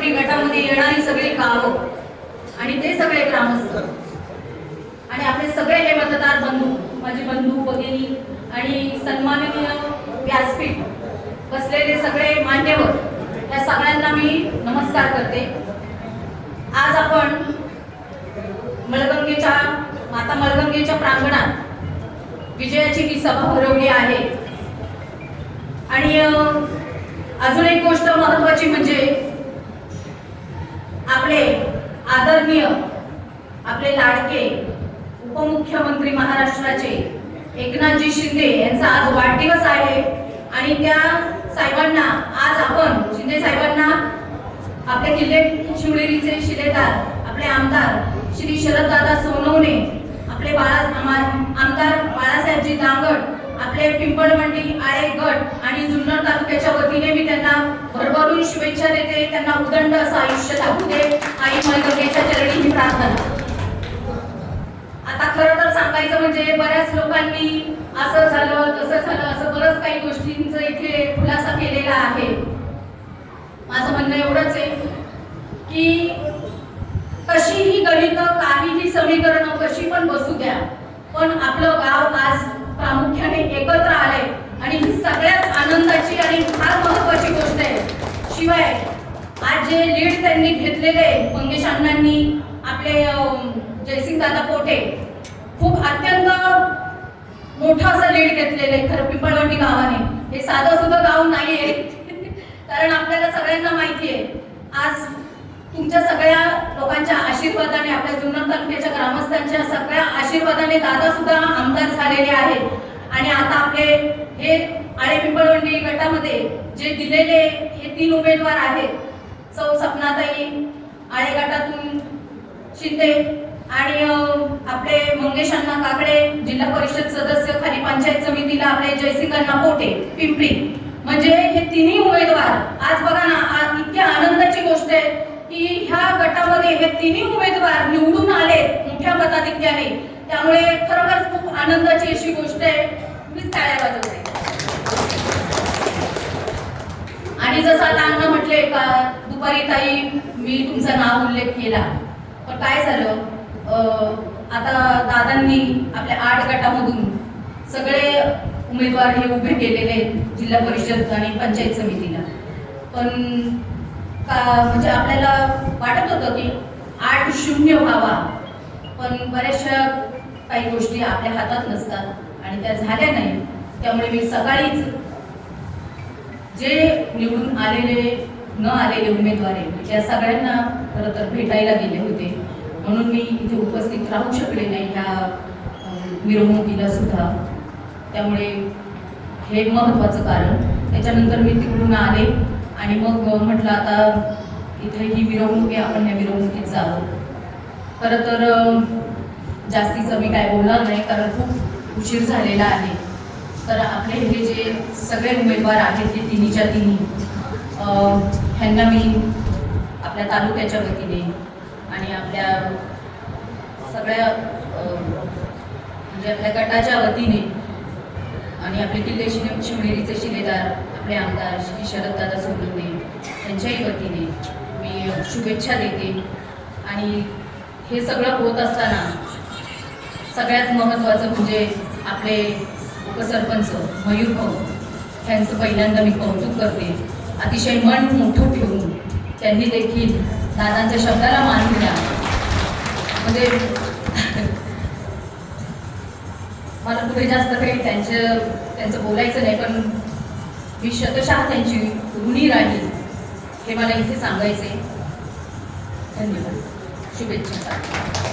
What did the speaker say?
पिंपळवंडी गटामध्ये येणारी सगळी गावं आणि ते सगळे ग्रामस्थ आणि आपले सगळे हे मतदार बंधू, माझे बंधू भगिनी आणि सन्माननीय व्यासपीठ बसलेले सगळे मान्यवर, या सगळ्यांना मी नमस्कार करते। आज आपण माता मळगंगेच्या प्रांगणात विजयाची ही सभा भरवली आहे। आणि अजून एक गोष्ट महत्त्वाची म्हणजे आपले आदरणीय, आपले लाडके उपमुख्यमंत्री महाराष्ट्राचे एकनाथजी शिंदे यांचा आज वाढदिवस आहे। आणि त्या साहेबांना आज आपण शिंदे साहेबांना आपले किल्ले शिवनेरीचे शिलेदार, आपले आमदार श्री शरददादा सोनवणे, आपले आमदार बाळासाहेबजी दांगड, आपले पिंपळवंडी आळे गट आणि जुन्नर तालुक्याच्या वतीने मी त्यांना भरभरून शुभेच्छा देते। त्यांना उदंड असं आयुष्य लाभू दे, आई मळगंगेच्या चरणी ही प्रार्थना। आता खरं तर सांगायचं म्हणजे बऱ्याच लोकांनी असं झालं तसं झालं असं बरंच काही गोष्टींचा इथे खुलासा केलेला आहे। माझं म्हणणं एवढंच आहे की कशीही गणितं, काहीही समीकरणं कशी पण बसू द्या, पण आपलं गाव आज प्रामुख्याने एकत्र आले आणि ही सगळ्यात आनंदाची आणि फार महत्त्वाची गोष्ट आहे। शिवाय आज जे लीड त्यांनी घेतलेले मंगेश अण्णांनी, आपले जयसिंग दादा पोटे, खूप अत्यंत मोठं असं लीड घेतलेलं आहे खरं पिंपळवंडी गावाने। हे साधं सुद्धा गाव नाहीये कारण आपल्याला सगळ्यांना माहिती आहे आज तुमच्या सगळ्या लोकांच्या आशीर्वादाने, आपल्या जुन्नर तालुक्याच्या ग्रामस्थांच्या सगळ्या आशीर्वादाने दादा सुद्धा आमदार झालेले आहेत। आणि आता आपले हे आळे पिंपळवंडी गटामध्ये जे दिलेले हे 3 उमेदवार आहेत, सौ सपनाताई आळे गटातून शिंदे आणि आपले मंगेश अण्णा काकडे जिल्हा परिषद सदस्य खाली पंचायत समितीला, आपले जयसिंग अण्णा पोटे पिंपरी, म्हणजे हे 3ही उमेदवार आज बघा ना, इतक्या आनंदाची गोष्ट आहे की ह्या गटामध्ये हे 3ही उमेदवार निवडून आले मोठ्या मताधिक्याने। त्यामुळे खरोखर खूप आनंदाची अशी गोष्ट आहे। मी टाळ्या वाजवते। आणि जसं आता अण्णा म्हटले का दुपारी ताई मी तुमचा नाव उल्लेख केला, पण काय झालं आता दादांनी आपल्या 8 गटामधून सगळे उमेदवार हे उभे केलेले जिल्हा परिषद आणि पंचायत समितीला, पण म्हणजे आपल्याला वाटत होतं की 8-0 व्हावा, पण बऱ्याचशा काही गोष्टी आपल्या हातात नसतात आणि त्या झाल्या नाही। त्यामुळे मी सकाळीच जे निवडून आलेले न आलेले उमेदवार आहेत त्या सगळ्यांना खरं तर भेटायला गेले होते, म्हणून मी इथे उपस्थित राहू शकले नाही ह्या मिरवणुकीला सुद्धा। त्यामुळे हे महत्त्वाचं कारण। त्याच्यानंतर मी तिकडून आले आणि मग म्हटलं आता इथे ही मिरवणूक आहे, आपण ह्या मिरवणुकीत जावं। खरं तर जास्तीचं मी काय बोलणार नाही कारण खूप उशीर झालेला आहे। तर आपले हे जे सगळे उमेदवार आहेत ते 3च्या 3 ह्यांना मी आपल्या तालुक्याच्या वतीने आणि आपल्या सगळ्या म्हणजे आपल्या गटाच्या वतीने आणि आपले किल्ले शिवनेरीचे शिलेदार, आपले आमदार श्री शरददादा सोनवणे यांच्याही वतीने मी शुभेच्छा देते। आणि हे सगळं होत असताना सगळ्यात महत्त्वाचं म्हणजे आपले उपसरपंच मयूर भाऊ यांचं पहिल्यांदा मी कौतुक करते। अतिशय मन मोठं ठेवून त्यांनी देखील दादांच्या शब्दाला मान दिला। म्हणजे मला पुढे जास्त काही त्यांचं बोलायचं नाही, पण मी शतशः त्यांची ऋणी राहील हे मला इथे सांगायचे। धन्यवाद, शुभेच्छा।